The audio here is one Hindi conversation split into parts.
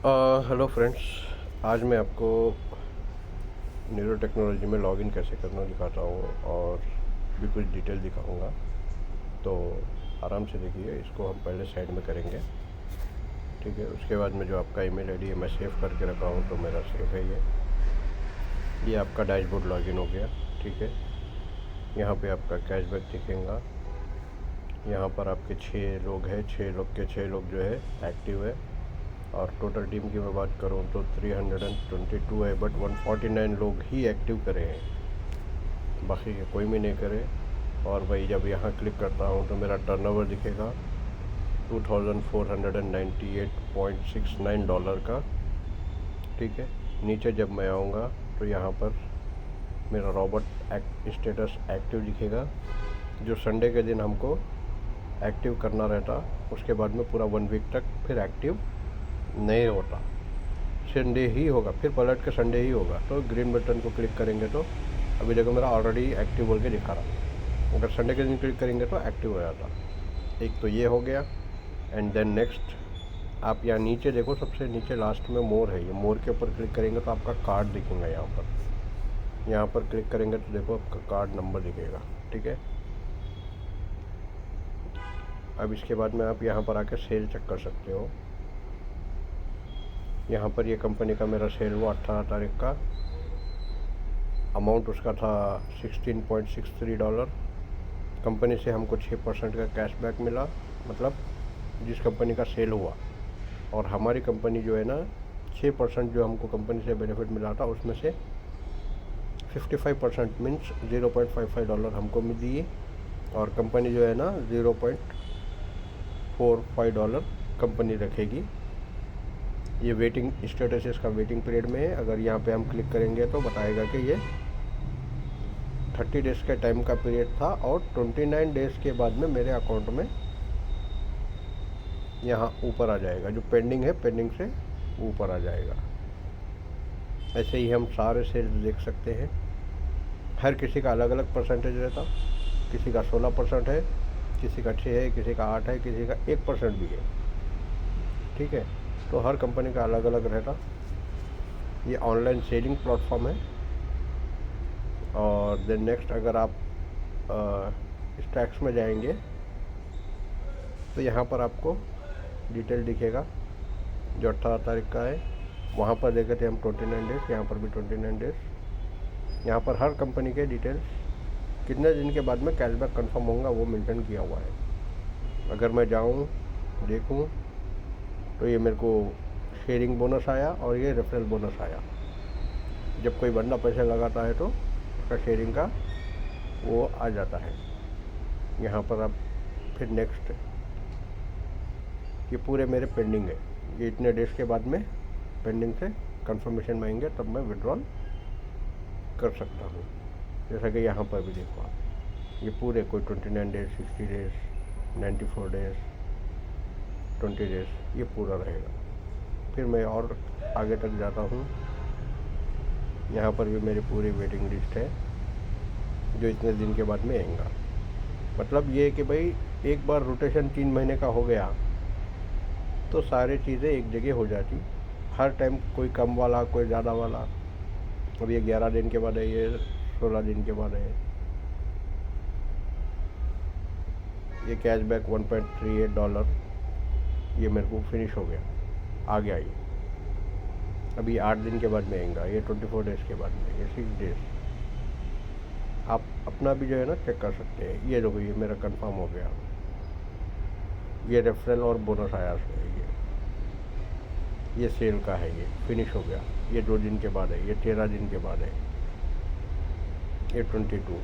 Hello friends. आज मैं आपको न्यूरो टेक्नोलॉजी में लॉगिन कैसे करना दिखाता हूँ और भी कुछ डिटेल दिखाऊंगा। तो आराम से देखिए, इसको हम पहले साइड में करेंगे, ठीक है। उसके बाद में जो आपका ईमेल आईडी है मैं सेव करके रखा हूँ, तो मेरा सेव है ये आपका डैशबोर्ड लॉगिन हो गया, ठीक है। यहाँ पे आपका कैशबैक दिखेगा। यहाँ पर आपके 6 लोग हैं, 6 लोग के 6 लोग जो है एक्टिव है। और टोटल टीम की मैं बात करूँ तो 322 है, बट 149 लोग ही एक्टिव करे हैं, बाकी के कोई भी नहीं करे। और भाई जब यहाँ क्लिक करता हूँ तो मेरा टर्नओवर दिखेगा $2498.69 का, ठीक है। नीचे जब मैं आऊँगा तो यहाँ पर मेरा रॉबर्ट स्टेटस एक्टिव दिखेगा, जो संडे के दिन हमको एक्टिव करना रहता। उसके बाद में पूरा 1 वीक तक फिर एक्टिव नहीं होता, संडे ही होगा, फिर पलट के संडे ही होगा। तो ग्रीन बटन को क्लिक करेंगे तो अभी देखो मेरा ऑलरेडी एक्टिव बोल के दिखा रहा। अगर संडे के दिन क्लिक करेंगे तो एक्टिव हो जाता। एक तो ये हो गया। एंड देन नेक्स्ट आप यहाँ नीचे देखो, सबसे नीचे लास्ट में मोर है, ये मोर के ऊपर क्लिक करेंगे तो आपका कार्ड दिखेगा। यहाँ पर क्लिक करेंगे तो देखो आपका कार्ड नंबर दिखेगा, ठीक है। अब इसके बाद में आप यहाँ पर आके सेल चेक कर सकते हो। यहाँ पर ये कंपनी का मेरा सेल हुआ 18 तारीख का। अमाउंट उसका था $16.63। कंपनी से हमको 6% का कैशबैक मिला, मतलब जिस कंपनी का सेल हुआ। और हमारी कंपनी जो है ना, 6% जो हमको कंपनी से बेनिफिट मिला था, उसमें से 55% मीन्स $0.55 हमको मिल दिए। और कंपनी जो है ना $0.45 कंपनी रखेगी। ये वेटिंग स्टेटस इसका वेटिंग पीरियड में है। अगर यहाँ पे हम क्लिक करेंगे तो बताएगा कि ये 30 डेज़ के टाइम का पीरियड था, और 29 डेज़ के बाद में मेरे अकाउंट में यहाँ ऊपर आ जाएगा। जो पेंडिंग है, पेंडिंग से ऊपर आ जाएगा। ऐसे ही हम सारे सेल्स देख सकते हैं। हर किसी का अलग अलग परसेंटेज रहता। किसी का 16% है, किसी का 6 है, किसी का 8 है, किसी का 1% भी है, ठीक है। तो हर कंपनी का अलग अलग रहता। ये ऑनलाइन सेलिंग प्लेटफॉर्म है। और देन नेक्स्ट अगर आप स्टैक्स में जाएंगे तो यहाँ पर आपको डिटेल दिखेगा, जो 18 तारीख का है। वहाँ पर देखे थे हम 29 डेज़, यहाँ पर भी 29 डेज़। यहाँ पर हर कंपनी के डिटेल्स कितने दिन के बाद में कैशबैक कंफर्म होगा वो मेंशन किया हुआ है। अगर मैं जाऊँ देखूँ तो ये मेरे को शेयरिंग बोनस आया और ये रेफरल बोनस आया। जब कोई बंदा पैसे लगाता है तो उसका शेयरिंग का वो आ जाता है। यहाँ पर आप फिर नेक्स्ट, ये पूरे मेरे पेंडिंग है। ये इतने डेज के बाद में पेंडिंग से कंफर्मेशन में आएंगे, तब मैं विड्रॉल कर सकता हूँ। जैसा कि यहाँ पर भी देखो आप, ये पूरे कोई 29 डेज, 60 डेज, 94 डेज, 20 डेज, ये पूरा रहेगा। फिर मैं और आगे तक जाता हूँ। यहाँ पर भी मेरी पूरी वेटिंग लिस्ट है, जो इतने दिन के बाद में आएगा। मतलब ये कि भाई एक बार रोटेशन 3 महीने का हो गया तो सारी चीज़ें एक जगह हो जाती। हर टाइम कोई कम वाला, कोई ज़्यादा वाला। अब ये 11 दिन के बाद है, ये 16 दिन के बाद है। ये कैशबैक $1.38 ये मेरे को फिनिश हो गया, आ गया ये। अभी 8 दिन के बाद में आएगा, ये 24 डेज़ के बाद में, ये 6 डेज़। आप अपना भी जो है ना चेक कर सकते हैं। ये देखो, ये मेरा कंफर्म हो गया। ये रेफरल और बोनस आया उसमें, ये सेल का है, ये फिनिश हो गया। ये 2 दिन के बाद है, ये 13 दिन के बाद है, ये 22।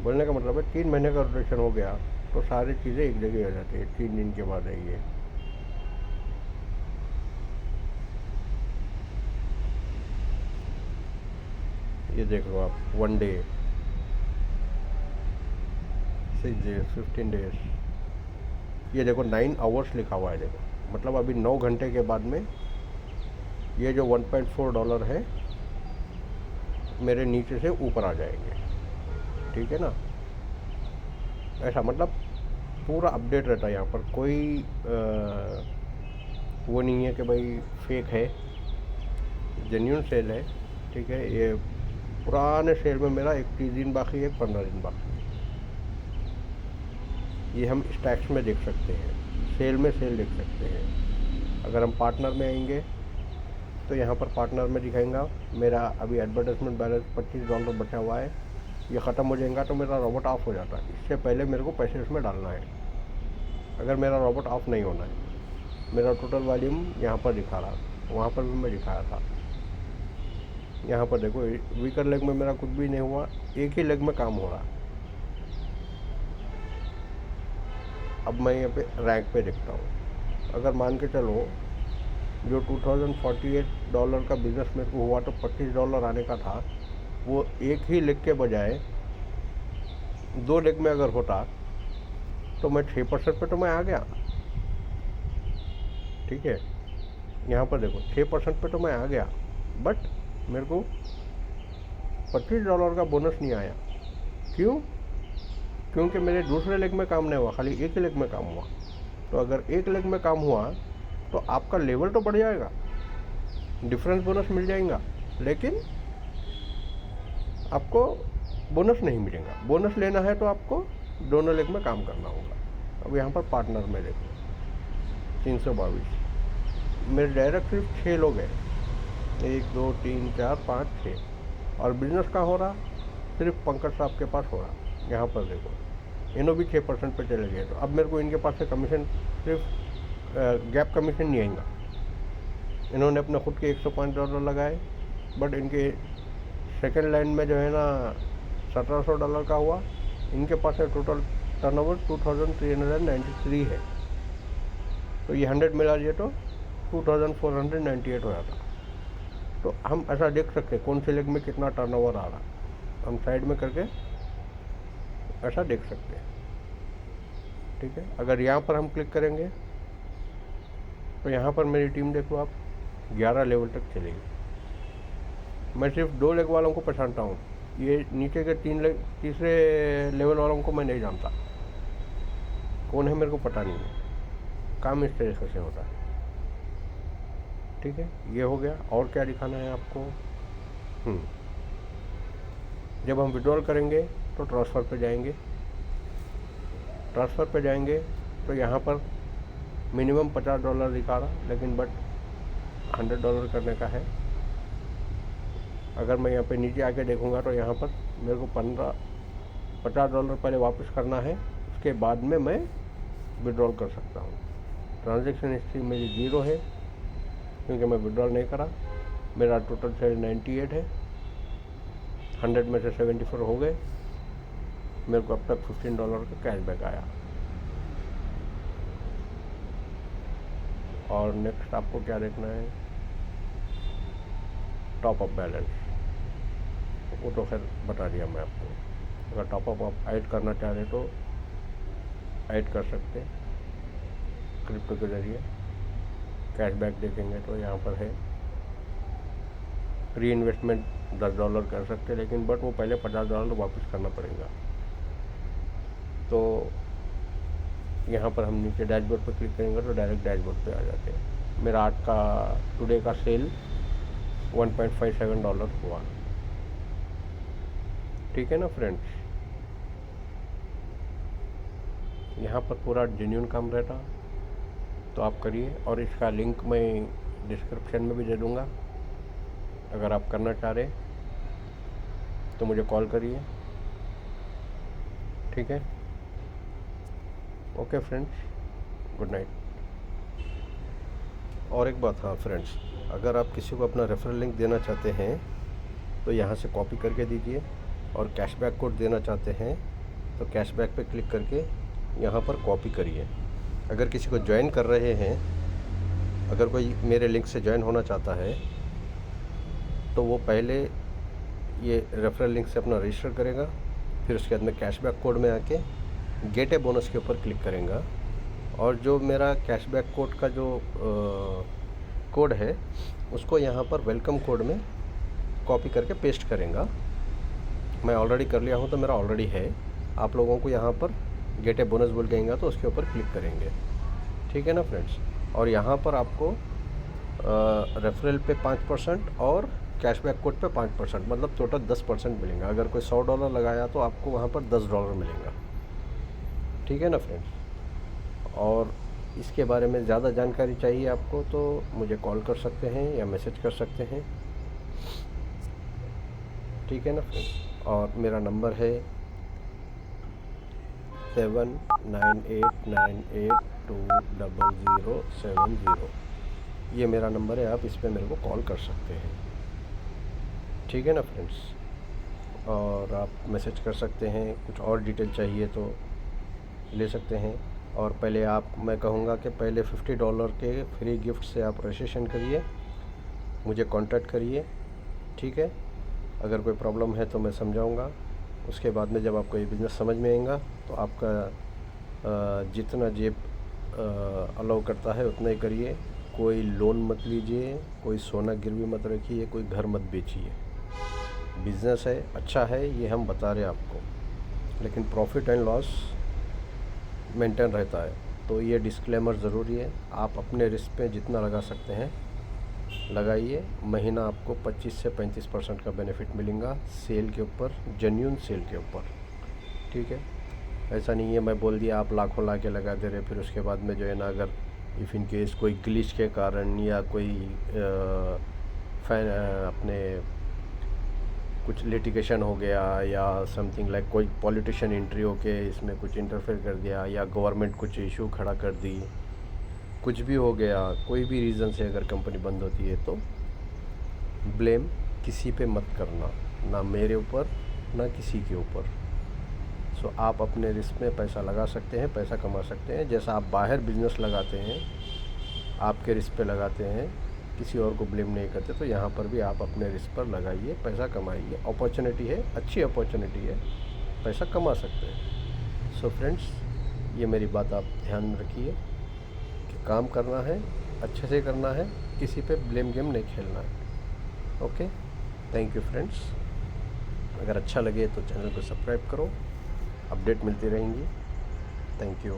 बोलने का मतलब है 3 महीने का रोटेशन हो गया तो सारी चीज़ें एक जगह हो जाती है। 3 दिन के बाद है ये देख लो आप, 1 डे, 6 डेज, 15 डेज। ये देखो 9 आवर्स लिखा हुआ है, देखो मतलब अभी 9 घंटे के बाद में ये जो $1.4 है मेरे नीचे से ऊपर आ जाएंगे, ठीक है ना। ऐसा मतलब पूरा अपडेट रहता है। यहाँ पर कोई वो नहीं है कि भाई फेक है, जेन्यून सेल है। ठीक है, ये पुराने सेल में मेरा 21 दिन बाकी है, 15 दिन बाकी है। ये हम स्टैक्स में देख सकते हैं, सेल में सेल देख सकते हैं। अगर हम पार्टनर में आएंगे तो यहाँ पर पार्टनर में दिखाएंगा मेरा अभी एडवर्टाइजमेंट बैलेंस $25 बचा हुआ है। ये ख़त्म हो जाएगा तो मेरा रोबोट ऑफ हो जाता है। इससे पहले मेरे को पैसे उसमें डालना है। अगर मेरा रोबोट ऑफ नहीं होना है, मेरा टोटल वॉल्यूम यहाँ पर दिखा रहा, वहाँ पर भी मैं दिखाया था। यहाँ पर देखो वीकर लेग में मेरा कुछ भी नहीं हुआ, एक ही लेग में काम हो रहा। अब मैं यहाँ पे रैंक पे देखता हूँ। अगर मान के चलो जो $2048 का बिज़नेस मेरे को हुआ तो $25 आने का था, वो एक ही लेग के बजाय 2 लेग में अगर होता तो मैं 6% पे तो मैं आ गया। ठीक है, यहाँ पर देखो 6% पे तो मैं आ गया, बट मेरे को $25 का बोनस नहीं आया। क्यों? क्योंकि मेरे दूसरे लेग में काम नहीं हुआ, खाली एक ही लेग में काम हुआ। तो अगर एक लेग में काम हुआ तो आपका लेवल तो बढ़ जाएगा, डिफरेंस बोनस मिल जाएगा, लेकिन आपको बोनस नहीं मिलेगा। बोनस लेना है तो आपको दोनों लेग में काम करना होगा। अब यहाँ पर पार्टनर में देखो 322, मेरे डायरेक्ट सिर्फ 6 लोग हैं, 1 2 3 4 5 6, और बिजनेस का हो रहा सिर्फ पंकज साहब के पास हो रहा। यहाँ पर देखो इन्हों भी 6% पे चले गए। तो अब मेरे को इनके पास से कमीशन सिर्फ गैप कमीशन नहीं आएगा। इन्होंने अपने खुद के $105 लगाए, बट इनके सेकंड लाइन में जो है ना $1700 का हुआ। इनके पास है टोटल टर्नओवर 2393 है, तो ये 100 मिला दिए तो 2498 हो जाता। तो हम ऐसा देख सकते हैं कौन से लेग में कितना टर्नओवर आ रहा, हम साइड में करके ऐसा देख सकते हैं। ठीक है, अगर यहाँ पर हम क्लिक करेंगे तो यहाँ पर मेरी टीम देखो आप 11 लेवल तक चलेगी। मैं सिर्फ 2 लेग वालों को पहचानता हूँ, ये नीचे के तीसरे लेवल वालों को मैं नहीं जानता, कौन है मेरे को पता नहीं है। काम इस तरीके से होता है। ठीक है, ये हो गया। और क्या दिखाना है आपको? जब हम विड्रॉल करेंगे तो ट्रांसफ़र पे जाएंगे। ट्रांसफ़र पे जाएंगे तो यहाँ पर मिनिमम $50 दिखा रहा, लेकिन बट $100 करने का है। अगर मैं यहाँ पे नीचे आके देखूँगा तो यहाँ पर मेरे को $50 पहले वापस करना है, उसके बाद में मैं विड्रॉल कर सकता हूँ। ट्रांजैक्शन हिस्ट्री मेरी 0 है क्योंकि मैं विड्रॉल नहीं करा। मेरा टोटल सेल 98 है, 100 में से 74 हो गए। मेरे को अब तक $15 का कैशबैक आया। और नेक्स्ट आपको क्या देखना है? टॉप अप बैलेंस, वो तो खैर बता दिया मैं आपको। अगर टॉप अप आप ऐड करना चाह रहे तो ऐड कर सकते हैं क्रिप्टो के ज़रिए। कैशबैक देखेंगे तो यहाँ पर है री इन्वेस्टमेंट $10 कर सकते, लेकिन बट वो पहले $50 वापस करना पड़ेगा। तो यहाँ पर हम नीचे डैशबोर्ड पर क्लिक करेंगे तो डायरेक्ट डैशबोर्ड पे आ जाते हैं। मेरा आज का टुडे का सेल $1.57 हुआ। ठीक है ना फ्रेंड्स, यहाँ पर पूरा जेन्युइन काम रहता, तो आप करिए। और इसका लिंक मैं डिस्क्रिप्शन में भी दे दूँगा। अगर आप करना चाह रहे तो मुझे कॉल करिए। ठीक है, ओके फ्रेंड्स, गुड नाइट। और एक बात, हाँ फ्रेंड्स, अगर आप किसी को अपना रेफरल लिंक देना चाहते हैं तो यहाँ से कॉपी करके दीजिए, और कैशबैक कोड देना चाहते हैं तो कैशबैक पे क्लिक करके यहाँ पर कॉपी करिए। अगर किसी को ज्वाइन कर रहे हैं, अगर कोई मेरे लिंक से ज्वाइन होना चाहता है तो वो पहले ये रेफरल लिंक से अपना रजिस्टर करेगा, फिर उसके बाद में कैशबैक कोड में आके गेट ए बोनस के ऊपर क्लिक करेगा, और जो मेरा कैशबैक कोड का जो कोड है उसको यहाँ पर वेलकम कोड में कॉपी करके पेस्ट करेगा। मैं ऑलरेडी कर लिया हूँ तो मेरा ऑलरेडी है। आप लोगों को यहाँ पर गेट ए बोनस बोल कहेंगे तो उसके ऊपर क्लिक करेंगे। ठीक है ना फ्रेंड्स। और यहाँ पर आपको रेफरल पे 5% और कैशबैक कोड पे 5%, मतलब टोटल 10% मिलेगा। अगर कोई $100 लगाया तो आपको वहाँ पर $10 मिलेगा। ठीक है ना फ्रेंड्स। और इसके बारे में ज़्यादा जानकारी चाहिए आपको तो मुझे कॉल कर सकते हैं या मैसेज कर सकते हैं। ठीक है ना फ्रेंड्स। और मेरा नंबर है 7988920070। ये मेरा नंबर है, आप इस पर मेरे को कॉल कर सकते हैं। ठीक है ना फ्रेंड्स। और आप मैसेज कर सकते हैं, कुछ और डिटेल चाहिए तो ले सकते हैं। और पहले मैं कहूँगा कि पहले $50 के फ्री गिफ्ट से आप रजिस्ट्रेशन करिए, मुझे कांटेक्ट करिए। ठीक है। अगर कोई प्रॉब्लम है तो मैं समझाऊँगा। उसके बाद में जब आपको ये बिज़नेस समझ में आएगा तो आपका जितना जेब अलाउ करता है उतना ही करिए। कोई लोन मत लीजिए, कोई सोना गिरवी मत रखिए, कोई घर मत बेचिए। बिज़नेस है, अच्छा है, ये हम बता रहे हैं आपको, लेकिन प्रॉफिट एंड लॉस मेंटेन रहता है। तो ये डिस्क्लेमर ज़रूरी है। आप अपने रिस्क पे जितना लगा सकते हैं लगाइए। महीना आपको 25 से 35% का बेनिफिट मिलेगा सेल के ऊपर, जेन्युइन सेल के ऊपर। ठीक है। ऐसा नहीं है मैं बोल दिया आप लाखों ला के लगा दे रहे, फिर उसके बाद में जो है ना, अगर इफ़ इन केस कोई ग्लिच के कारण या कोई अपने कुछ लिटिगेशन हो गया या समथिंग लाइक कोई पॉलिटिशियन एंट्री होके इसमें कुछ इंटरफेयर कर दिया या गवर्नमेंट कुछ इशू खड़ा कर दी, कुछ भी हो गया, कोई भी रीज़न से अगर कंपनी बंद होती है तो ब्लेम किसी पे मत करना, ना मेरे ऊपर ना किसी के ऊपर। सो आप अपने रिस्क में पैसा लगा सकते हैं, पैसा कमा सकते हैं। जैसा आप बाहर बिजनेस लगाते हैं, आपके रिस्क पे लगाते हैं, किसी और को ब्लेम नहीं करते, तो यहाँ पर भी आप अपने रिस्क पर लगाइए, पैसा कमाइए। अपॉर्चुनिटी है, अच्छी अपॉर्चुनिटी है, पैसा कमा सकते हैं। सो फ्रेंड्स, ये मेरी बात आप ध्यान में रखिए कि काम करना है, अच्छे से करना है, किसी पे ब्लेम गेम नहीं खेलना है। Okay, thank you friends. अगर अच्छा लगे तो चैनल को सब्सक्राइब करो, अपडेट मिलती रहेंगी। Thank you.